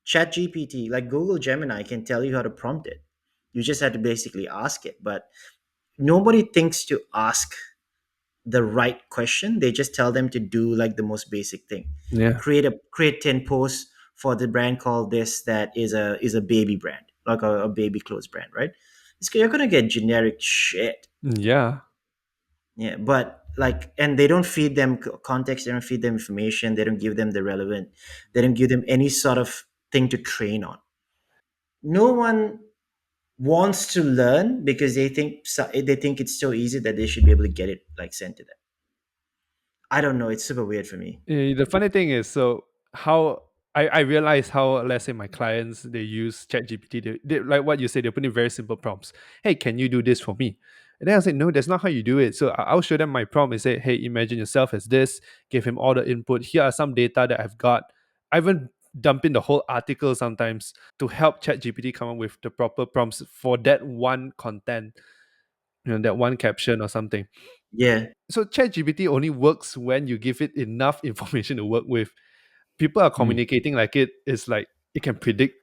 Chat GPT, like Google Gemini, can tell you how to prompt it. You just have to basically ask it. But nobody thinks to ask the right question. They just tell them to do like the most basic thing. Yeah. Create 10 posts for the brand called this, that is a baby brand, like a baby clothes brand, right? You're gonna get generic shit. Yeah. Yeah, but like, and they don't feed them context, they don't feed them information, they don't give them the relevant, they don't give them any sort of thing to train on. No one wants to learn because they think it's so easy that they should be able to get it like sent to them. I don't know, it's super weird for me. The funny thing is, so how I realize how, let's say, my clients, they use ChatGPT. They, like what you say, they put in very simple prompts. Hey, can you do this for me? And then I said, no, that's not how you do it. So I'll show them my prompt and say, hey, imagine yourself as this. Give him all the input. Here are some data that I've got. I even dump in the whole article sometimes to help ChatGPT come up with the proper prompts for that one content, that one caption or something. Yeah, So ChatGPT only works when you give it enough information to work with. People are Mm. communicating like it is like it can predict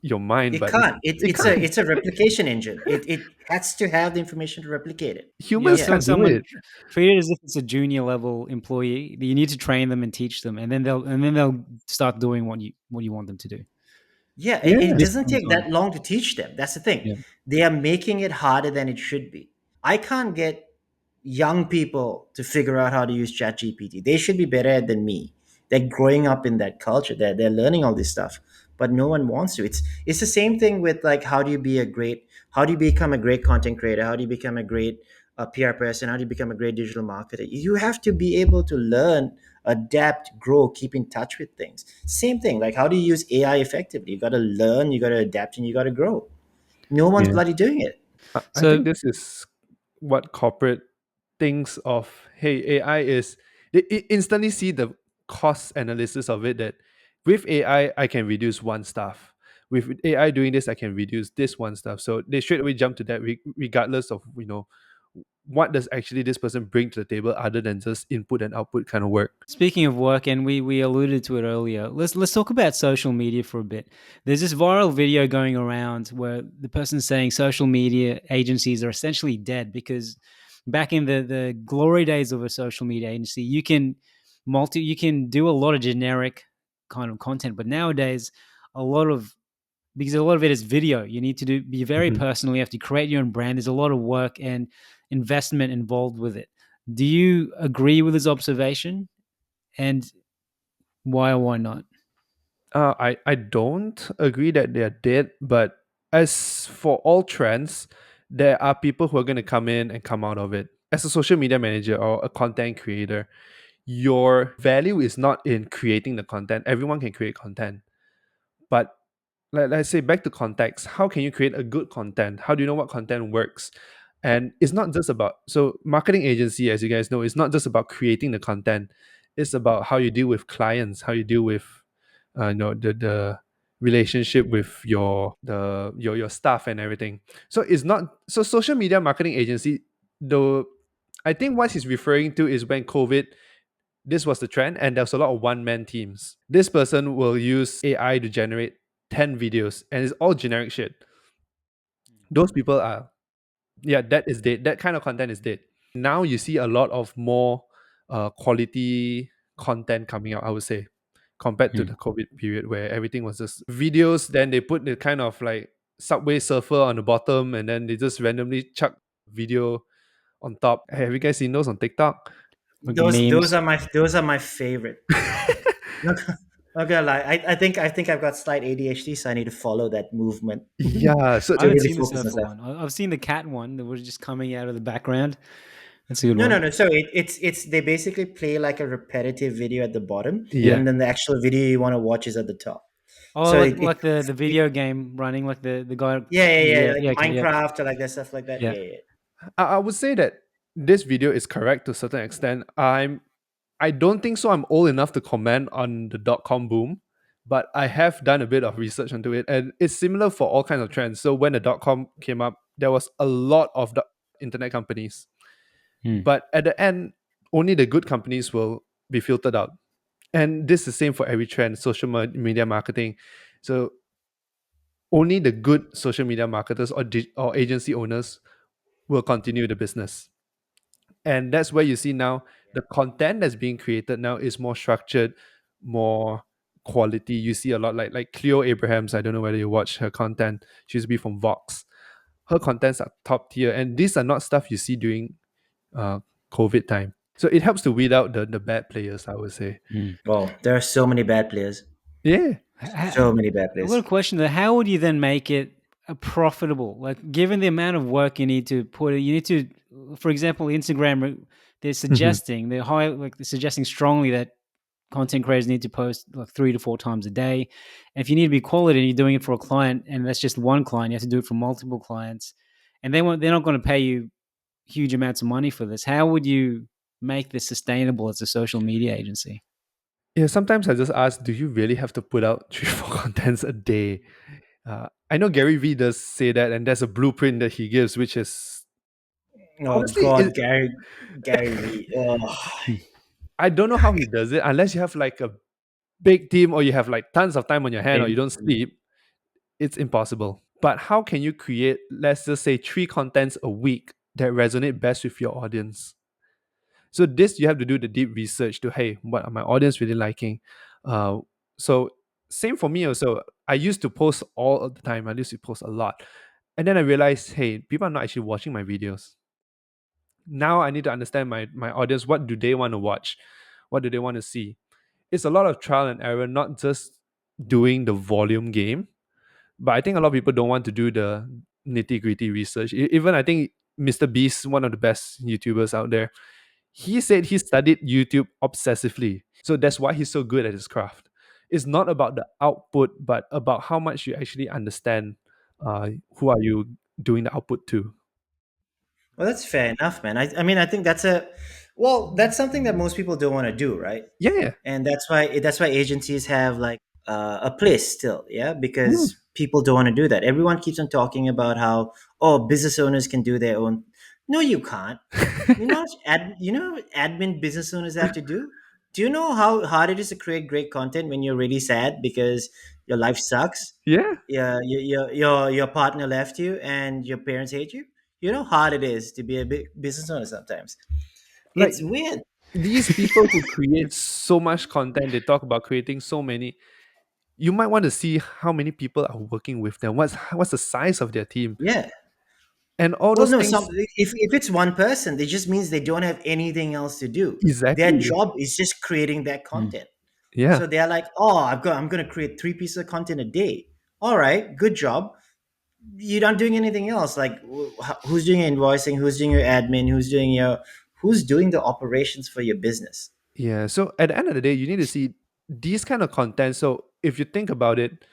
your mind, it but can't. it can't. It's a replication engine. It has to have the information to replicate it. Yeah, Humans Yeah. can't do someone it. treat it as if it's a junior level employee. You need to train them and teach them, and then they'll start doing what you want them to do. Yeah, it Yeah. This doesn't take that long to teach them. That's the thing. Yeah. They are making it harder than it should be. I can't get young people to figure out how to use ChatGPT. They should be better than me. They're growing up in that culture. They're learning all this stuff, but no one wants to. It's the same thing with like how do you become a great content creator? How do you become a great PR person? How do you become a great digital marketer? You have to be able to learn, adapt, grow, keep in touch with things. Same thing. Like how do you use AI effectively? You got to learn, you got to adapt, and you got to grow. No one's Yeah. bloody doing it. I think So this is what corporate thinks of. Hey, AI is, they instantly see the cost analysis of it, that with AI I can reduce one staff. with AI doing this, I can reduce this one stuff. So they straight away jump to that, regardless of what does actually this person bring to the table other than just input and output kind of work. Speaking of work, and we alluded to it earlier, let's talk about social media for a bit. There's this viral video going around where the person's saying social media agencies are essentially dead because back in the glory days of a social media agency, you can do a lot of generic kind of content, but nowadays a lot of because a lot of it is video. You need to be very Mhm. personal. You have to create your own brand. There's a lot of work and investment involved with it. Do you agree with his observation? And why or why not? I don't agree that they are dead, but as for all trends, there are people who are going to come in and come out of it. As a social media manager or a content creator, your value is not in creating the content. Everyone can create content, but let's say back to context. How can you create a good content? How do you know what content works? And it's not just about, so marketing agency, as you guys know, it's not just about creating the content. It's about how you deal with clients, how you deal with the relationship with your staff and everything. So it's not, so social media marketing agency, though, I think what he's referring to is when COVID, this was the trend, and there's a lot of one-man teams. This person will use AI to generate 10 videos, and it's all generic shit. Those people are, yeah, that is dead. That kind of content is dead. Now you see a lot of more quality content coming out, I would say, compared to Hmm. the COVID period where everything was just videos. Then they put the kind of like Subway Surfer on the bottom, and then they just randomly chuck video on top. Hey, have you guys seen those on TikTok? Like Those memes. are my favorite. Not, not gonna lie. I think I've got slight ADHD, so I need to follow that movement Yeah, so I to haven't really seen the focus on surfer stuff. one. I've seen the cat one that was just coming out of the background. That's a good No, no, one. no. So it's they basically play like a repetitive video at the bottom, Yeah. yeah. and then the actual video you want to watch is at the top. Oh, So like the video game running, like the guy. yeah, yeah, yeah, Yeah, like yeah, okay, yeah, Minecraft or like that stuff like that. yeah. Yeah, yeah. I would say that this video is correct to a certain extent. I don't think so. I'm old enough to comment on the dot com boom, but I have done a bit of research into it, and it's similar for all kinds of trends. So when the dot com came up, there was a lot of the internet companies, Hmm. but at the end, only the good companies will be filtered out. And this is the same for every trend, social media marketing. So only the good social media marketers or agency owners will continue the business. And that's where you see now the content that's being created now is more structured, more quality. You see a lot like Cleo Abrahams. I don't know whether you watch her content. She used to be from Vox. Her contents are top tier, and these are not stuff you see during uh, COVID time. So it helps to weed out the bad players, I would say. Hmm. Oh, there are so many bad players. Yeah. Ha- So many bad I've got players. a question though. How would you then make it profitable? Like, given the amount of work you need to put, you need to, for example, Instagram. They're Mhm. suggesting they're suggesting strongly that content creators need to post like 3 to 4 times a day. And if you need to be quality and you're doing it for a client, and that's just one client, you have to do it for multiple clients, and they're not going to pay you huge amounts of money for this. How would you make this sustainable as a social media agency? Yeah, sometimes I just ask, do you really have to put out 3 4 contents a day? I know Gary Vee does say that, and there's a blueprint that he gives, which is Oh honestly, it, God, Gary Vee. Oh. I don't know how he does it unless you have like a big team or you have like tons of time on your hand or you don't sleep. It's impossible. But how can you create, let's just say, 3 contents a week that resonate best with your audience? So this you have to do the deep research to, hey, what are my audience really liking? Uh, so same for me also. I used to post all of the time. I used to post a lot, and then I realized, hey, people are not actually watching my videos. Now I need to understand my audience. What do they want to watch? What do they want to see? It's a lot of trial and error, not just doing the volume game. But I think a lot of people don't want to do the nitty gritty research. Even I think Mr. Beast, one of the best YouTubers out there, he said he studied YouTube obsessively. So that's why he's so good at his craft. It's not about the output, but about how much you actually understand who are you doing the output to. Well, that's fair enough, man. I mean, I think that's something that most people don't want to do, right? Yeah. And that's why agencies have like a place still, yeah, Mm. because people don't want to do that. Everyone keeps on talking about how, oh, business owners can do their own. No, you can't. You know what admin business owners have to do? Do you know how hard it is to create great content when you're really sad because your life sucks? Yeah, Yeah, your partner left you and your parents hate you. You know how hard it is to be a big business owner sometimes. like It's weird. these people who create so much content, they talk about creating so many. You might want to see how many people are working with them. What's the size of their team, Yeah. and all Well, those no, things. if it's one person, it just means they don't have anything else to do. Their Exactly. job is just creating that Mm. content. Yeah. So they're like, oh, I'm gonna create three pieces of content a day. All right, good job. You're not doing anything else. Like, who's doing your invoicing? Who's doing your admin? Who's doing the operations for your business? Yeah. So at the end of the day, you need to see these kind of content. So if you think about it,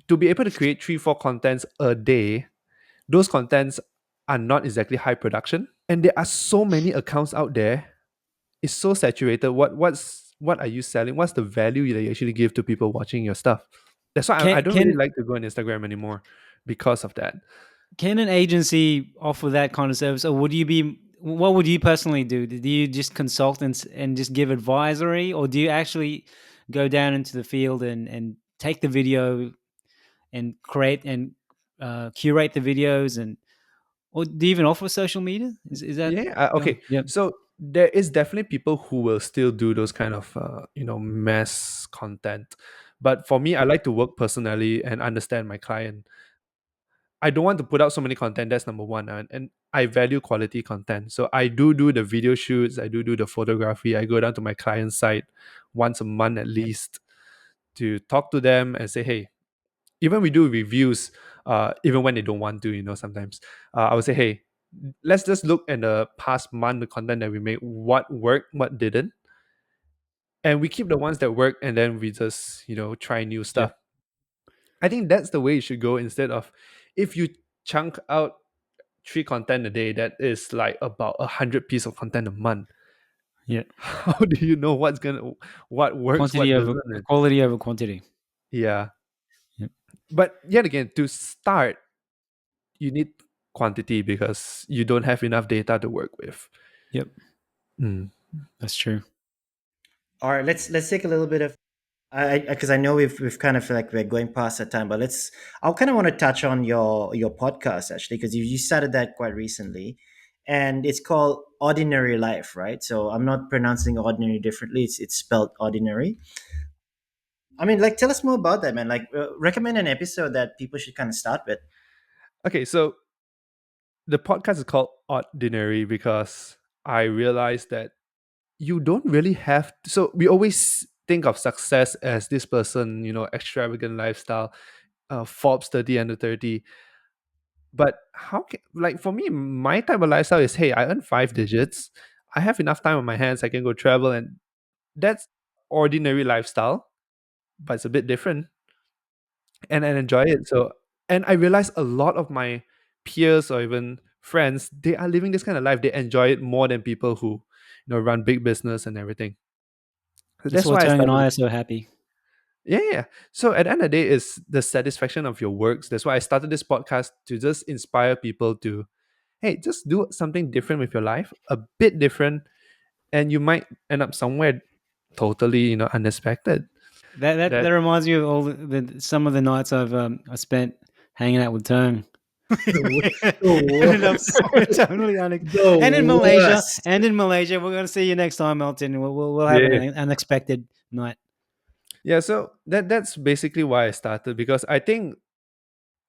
to be able to create 3, 4 contents a day, those contents are not exactly high production. And there are so many accounts out there. It's so saturated. What are you selling? What's the value that you actually give to people watching your stuff? That's why I Can don't really can like to go on Instagram anymore because of that. can an agency offer that kind of service, or would you be? What would you personally do? Do you just consult and just give advisory, or do you actually go down into the field and take the video and create and curate the videos, and or do you even offer social media? Is that Yeah. going? Okay. Yeah, So there is definitely people who will still do those kind of mass content, but for me, I like to work personally and understand my client. I don't want to put out so many content. That's number one, and I value quality content. So I do the video shoots. I do the photography. I go down to my client site once a month at least to talk to them and say, hey, even we do reviews, even when they don't want to, sometimes I would say, hey, let's just look at the past month, the content that we made, what worked, what didn't, and we keep the ones that work, and then we just try new yeah, stuff. I think that's the way it should go, instead of if you chunk out 3 content a day, that is like about 100 piece of content a month. yeah. How do you know what works, what Quantity over doesn't? quality over quantity. Yeah, Yep, but yet again, to start, you need quantity because you don't have enough data to work with. yep, Mm. that's true. All right, let's take a little bit of because I know we've kind of like we're going past that time, but I kind of want to touch on your podcast actually because you started that quite recently, and it's called Ordinary Life, right? So I'm not pronouncing ordinary differently. It's spelled ordinary. I mean, like, tell us more about that, man. Like, recommend an episode that people should kind of start with. Okay, so the podcast is called Ordinary because I realized that you don't really have. So we always think of success as this person, extravagant lifestyle, Forbes 30 under 30. But how can, like, for me, my type of lifestyle is, hey, I earn 5 digits. I have enough time on my hands. I can go travel, and that's ordinary lifestyle, but it's a bit different, and I enjoy it. So, and I realize a lot of my peers or even friends, they are living this kind of life. They enjoy it more than people who, run big business and everything. So That's that's why why I Tang and started. I are so happy. Yeah, yeah. So at the end of the day, is the satisfaction of your works. That's why I started this podcast, to just inspire people to, hey, just do something different with your life, a bit different, and you might end up somewhere totally, unexpected. That That reminds me of all some of the nights I spent hanging out with Tang. The Ended up worst. somewhere totally and in The Malaysia, worst. we're going to see you next time, Elton. We'll have yeah. an unexpected night. Yeah, so that's basically why I started, because I think,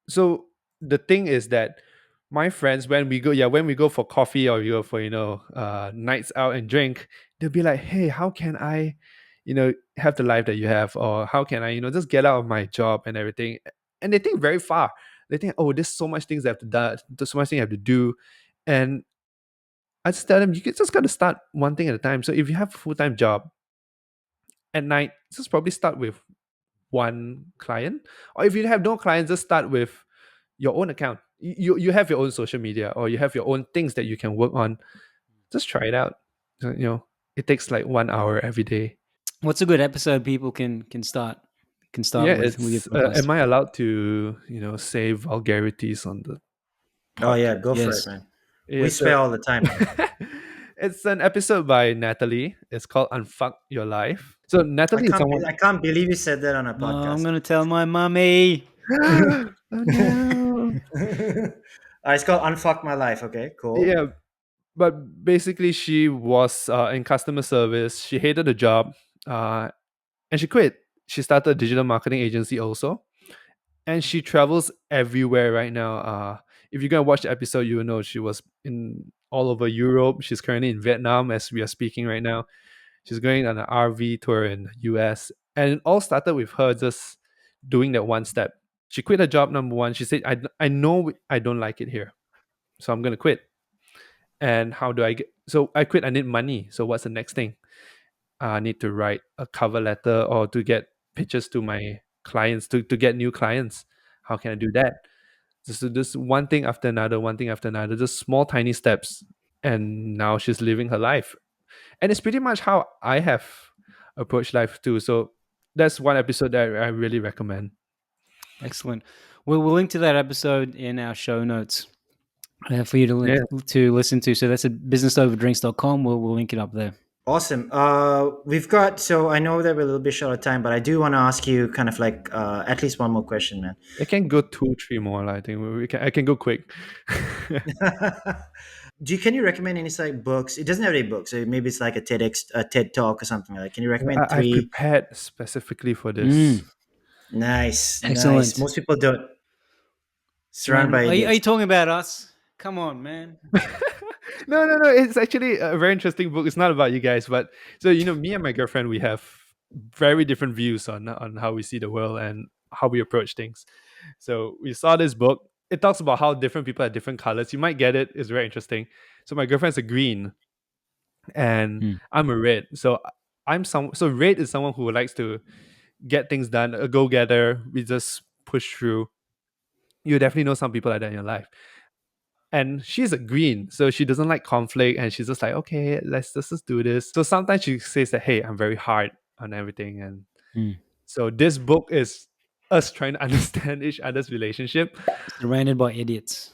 so the thing is that my friends, when we go for coffee, or we go for nights out and drink, they'll be like, hey, how can I have the life that you have, or how can I just get out of my job and everything. And they think very far. They think, oh, there's so much things I have to do, there's so much thing I have to do. And I just tell them, just got to start one thing at a time. So if you have a full-time job at night, just probably start with one client. Or if you have no clients, just start with your own account. You have your own social media, or you have your own things that you can work on. Just try it out. It takes like 1 hour every day. What's a good episode people can start? can start Yeah, with your it's. podcast. Am I allowed to say vulgarities on the Oh yeah, podcast? go for it, Yes. man. We Yeah, swear so all the time. it's an episode by Natalie. It's called "Unfuck Your Life." So Natalie is someone. I can't believe you said that on a Oh, I'm podcast. gonna tell my mummy. Oh no! It's called Unfuck My Life. Okay, cool. Yeah, but basically, she was in customer service. She hated the job, uh, and she quit. She started a digital marketing agency also, and she travels everywhere right now. If you're gonna watch the episode, you will know she was in all over Europe. She's currently in Vietnam as we are speaking right now. She's going on an RV tour in the US, and it all started with her just doing that one step. She quit her job. Number one, she said, "I know I don't like it here, so I'm gonna quit." And how do I get? So I quit. I need money. So what's the next thing? I need to write a cover letter or to get pitches to my clients to get new clients. How can I do that? Just one thing after another, one thing after another, just small tiny steps. And now she's living her life. And it's pretty much how I have approached life too. So that's one episode that I really recommend. Excellent. We'll link to that episode in our show notes for you Yeah. to listen to. So that's at businessover.drinks.com. We'll link it up there. Awesome. We've got, so I know that we're a little bit short of time, but I do want to ask you kind of like at least one more question, man. I can go two, three more. I think I can go quick. Can you recommend any like books? It doesn't have any books. So maybe it's like a TEDx, a TED talk or something like that. Can you recommend I've three? prepared specifically for this. Mm, Nice, nice. excellent. Most people don't. Surrounded Surrounded. by Are you idiots. talking about us? Come on, man. No. It's actually a very interesting book. It's not about you guys, but so me and my girlfriend, we have very different views on how we see the world and how we approach things. So we saw this book. It talks about how different people have different colors. You might get it. It's very interesting. So my girlfriend's a green, and Mm, I'm a red. So so red is someone who likes to get things done, a go getter. We just push through. You definitely know some people like that in your life. And she's a green, so she doesn't like conflict, and she's just like, okay, let's just do this. So sometimes she says that, hey, I'm very hard on everything, and mm. so this book is us trying to understand each other's relationship. Surrounded by idiots.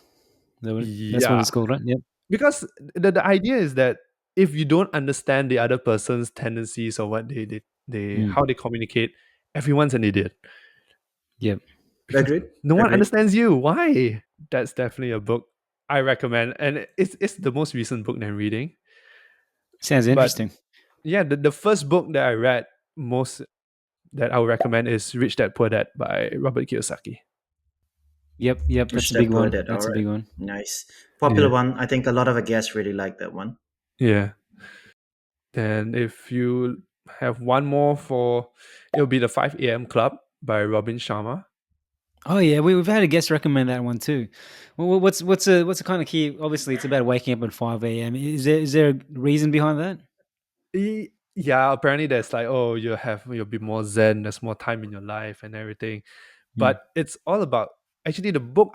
That's what Yeah, it's called, right? Yep. because the idea is that if you don't understand the other person's tendencies or what they Mm, how they communicate, everyone's an idiot yep. because Agreed. no one Agreed. understands you. Why? That's definitely a book I recommend, and it's the most recent book that I'm reading. Sounds But interesting. yeah, the first book that I read most that I would recommend is Rich Dad Poor Dad by Robert Kiyosaki. Yep. That's Rich a Dad big Poor one. Dad. All That's a right. big one. Nice. Yeah. Popular one. I think a lot of our guests really like that one. Yeah. Then if you have one more it'll be the 5 a.m. Club by Robin Sharma. Oh yeah, we've had a guest recommend that one too. Well, what's a kind of key? Obviously, it's about waking up at 5 a.m. Is there a reason behind that? Yeah, apparently there's like, oh, you'll be more zen, there's more time in your life and everything. Mm, But it's all about actually the book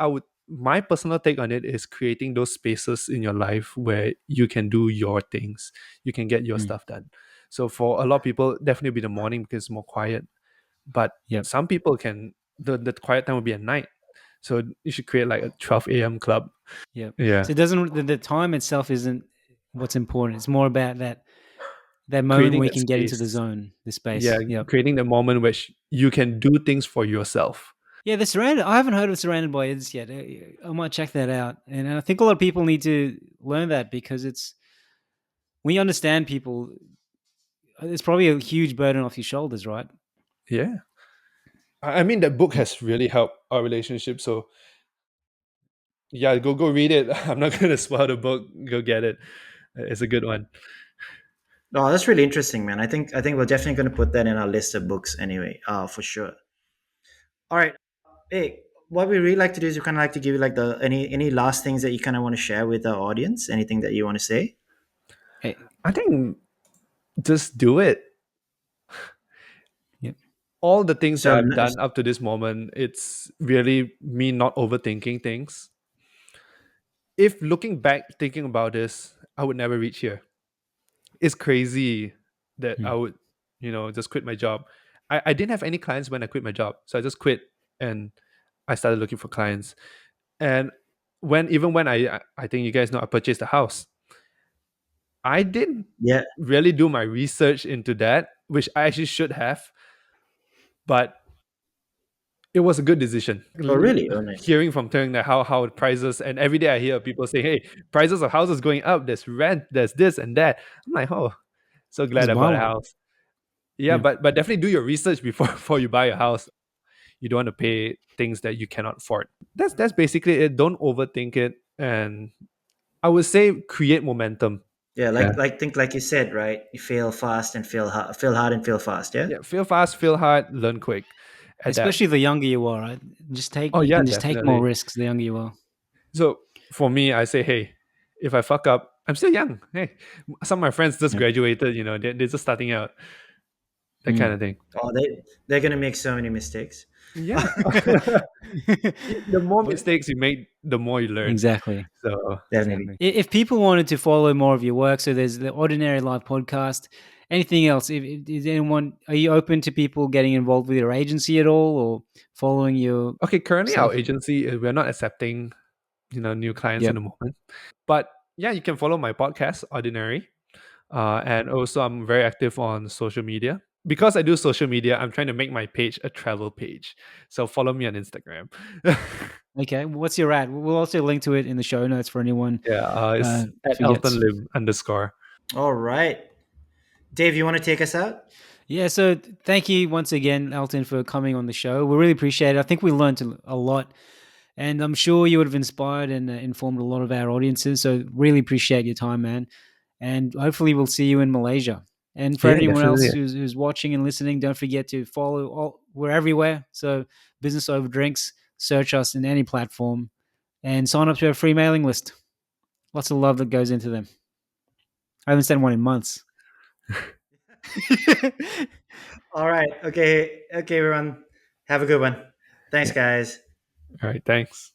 my personal take on it is creating those spaces in your life where you can do your things, you can get your mm, stuff done. So for a lot of people, definitely be the morning because it's more quiet. But yep, some people can the quiet time will be at night. So you should create like a 12 a.m. club. yep. Yeah. So it doesn't the time itself isn't what's important. It's more about that moment Creating where you that can get into the space. zone, the Yeah, space. Yep. creating the moment which you can do things for yourself. Yeah, the surrounded. I haven't heard of surrounded by idiots yet. I might check that out, and I think a lot of people need to learn that because it's when you understand people, it's probably a huge burden off your shoulders, right? Yeah. I mean that book Yep. has really helped our relationship. So yeah, go read it. I'm not gonna spoil the book. Go get it. It's a good one. Oh, that's really interesting, man. I think we're definitely going to put that in our list of books anyway. For sure. All right. Hey, what we really like to do is we kind of like to give you like the any last things that you kind of want to share with our audience. Anything that you want to say? Hey, I think just do it. yep. All the things that So I've done up to this moment, it's really me not overthinking things. If looking back, thinking about this, I would never reach here. It's crazy that I Mm, would, just quit my job. I didn't have any clients when I quit my job. So I just quit and I started looking for clients. And even when I think you guys know I purchased a house, I didn't Yeah. really do my research into that, which I actually should have, but it was a good decision. Oh, really? Oh, nice. Hearing from Teng that how prices, and every day I hear people saying, "Hey, prices of houses going up. There's rent. There's this and that." I'm like, "Oh, so glad Just I buy bought a one. house." Yeah, Yeah. but definitely do your research before before you buy a house. You don't want to pay things that you cannot afford. That's basically it. Don't overthink it, and I would say create momentum. Yeah, Yeah, like you said, right? You fail fast and fail hard and fail fast. Yeah. yeah. Feel fast, feel hard, learn quick, adapt. Especially the younger you are, right? Oh You yeah, can just take more definitely. risks the younger you are. So for me, I say, hey, if I fuck up, I'm still young. Hey, some of my friends just Yep. graduated. They're just starting out. That kind of thing. Oh, they're gonna make so many mistakes. Yeah. The more mistakes you make, the more you learn. Exactly. So Definitely. If people wanted to follow more of your work, so there's the Ordinary Life podcast. Anything else? Is anyone? Are you open to people getting involved with your agency at all, or following your okay, currently our stuff? agency we're not accepting new clients in Yep. the moment, but yeah, you can follow my podcast, Ordinary, and also I'm very active on social media. Because I do social media, I'm trying to make my page a travel page. So follow me on Instagram. Okay. What's your ad? We'll also link to it in the show notes for anyone Yeah, it's at forgets. Elton Lim _. All right, Dave, you want to take us out? Yeah, so thank you once again, Elton, for coming on the show. We really appreciate it. I think we learned a lot, and I'm sure you would have inspired and informed a lot of our audiences. So really appreciate your time, man. And hopefully we'll see you in Malaysia. And for Yeah, anyone else definitely. who's watching and listening, don't forget to follow. We're everywhere. So Business Over Drinks, search us in any platform, and sign up to our free mailing list. Lots of love that goes into them. I haven't sent one in months. All right. Okay. Okay, everyone. Have a good one. Thanks, Yeah. guys. All right, thanks.